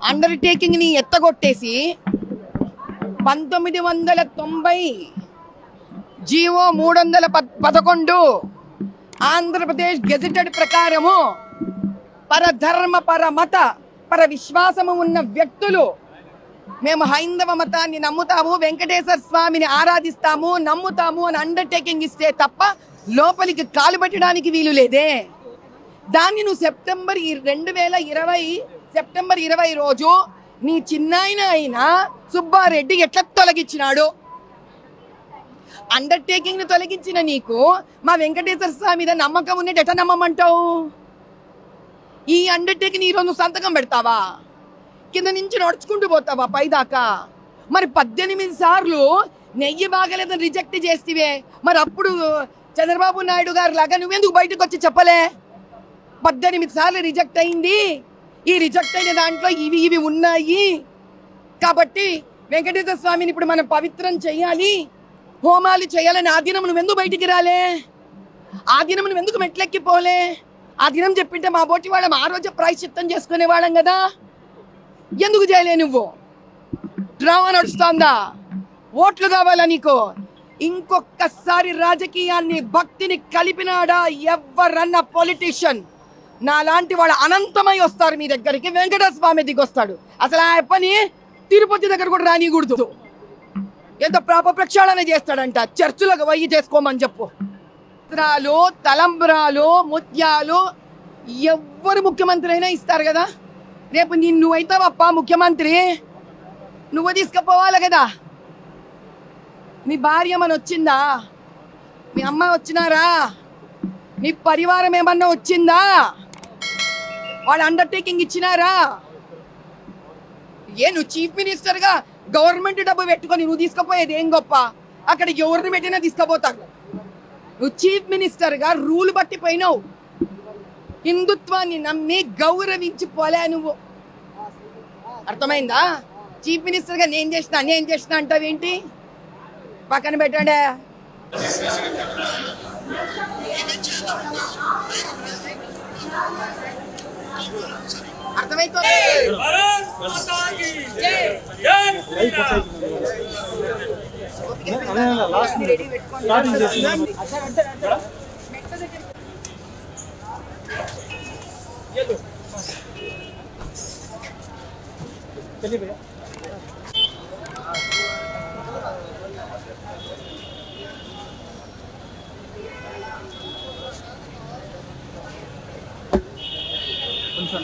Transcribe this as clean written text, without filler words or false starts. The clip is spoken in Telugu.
అండర్టేకింగ్ ని ఎత్తగొట్టేసి 1990 జీవో 311 ఆంధ్రప్రదేశ్ గెజిటెడ్ ప్రకారము పరధర్మ పరమత పర విశ్వాసము ఉన్న వ్యక్తులు మేము హైందవ మతాన్ని నమ్ముతాము, వెంకటేశ్వర స్వామిని ఆరాధిస్తాము, నమ్ముతాము అని అండర్టేకింగ్ ఇస్తే తప్ప లోపలికి కాలు పెట్టడానికి వీలు లేదే. దాన్ని నువ్వు సెప్టెంబర్ 2020 రోజు నీ చిన్నాయన అయిన సుబ్బారెడ్డి ఎట్లా తొలగించినాడు? అండర్టేకింగ్ ని తొలగించిన నీకు మా వెంకటేశ్వర స్వామి మీద నమ్మకం ఉన్నట్టు ఎట్లా నమ్మమంటావు? ఈ అండర్టేకింగ్ ఈరోజు నువ్వు సంతకం పెడతావా? కింద నుంచి నడుచుకుంటూ పోతావా పైదాకా? మరి 18 సార్లు నెయ్యి బాగలేదని రిజెక్ట్ చేస్తేవే, మరి అప్పుడు చంద్రబాబు నాయుడు గారు లాగా నువ్వెందుకు బయటకు వచ్చి చెప్పలే? 18 సార్లు రిజెక్ట్ అయింది, ఈ రిజెక్ట్ అయిన దాంట్లో ఇవి ఉన్నాయి కాబట్టి వెంకటేశ్వర స్వామిని ఇప్పుడు మనం పవిత్రం చేయాలి, హోమాలు చేయాలని ఆ దినం నువ్వెందుకు బయటికి రాలే? ఆ దినం నువ్వెందుకు మెట్లెక్కిపోలే? ఆ దినం చెప్పింటే మా బోటి వాళ్ళం ఆ రోజు ప్రాయశ్చిత్తం చేసుకునే వాళ్ళం కదా. ఎందుకు చేయలే నువ్వు? డ్రామా నడుస్తుందా? ఓట్లు కావాలా నీకు? ఇంకొకసారి రాజకీయాన్ని భక్తిని కలిపినాడా ఎవరన్నా పొలిటీషియన్ నాలాంటి వాళ్ళు అనంతమై వస్తారు మీ దగ్గరికి. వెంకటేశ్వర స్వామి దిగొస్తాడు. అసలు ఆ పని తిరుపతి దగ్గర కూడా రానికూడదు. ఎంత పాప ప్రక్షాళన చేస్తాడంట. చర్చిలకు వయ్యి చేసుకోమని చెప్పు. వస్త్రాలు, తలంబ్రాలు, ముత్యాలు ఎవ్వరు ముఖ్యమంత్రి అయినా ఇస్తారు కదా. రేపు నువ్వైతావప్ప ముఖ్యమంత్రి, నువ్వు తీసుకుపోవాలి కదా. మీ భార్య మన వచ్చిందా? మీ అమ్మ వచ్చినారా? మీ పరివారం ఏమన్నా వచ్చిందా? వాళ్ళు అండర్టేకింగ్ ఇచ్చినారా? నువ్వు చీఫ్ మినిస్టర్గా గవర్నమెంట్ డబ్బు పెట్టుకొని నువ్వు తీసుకుపోయేది ఏం గొప్ప? అక్కడ ఎవరిని పెట్టినా తీసుకుపోతారు. నువ్వు చీఫ్ మినిస్టర్గా రూల్ బట్టి పోయినావు. హిందుత్వాన్ని నమ్మి గౌరవించిపోలే నువ్వు. అర్థమైందా? చీఫ్ మినిస్టర్గా నేను చేసిన అంటావేంటి? పక్కన పెట్టండి. అర్థమైతే కొంచెం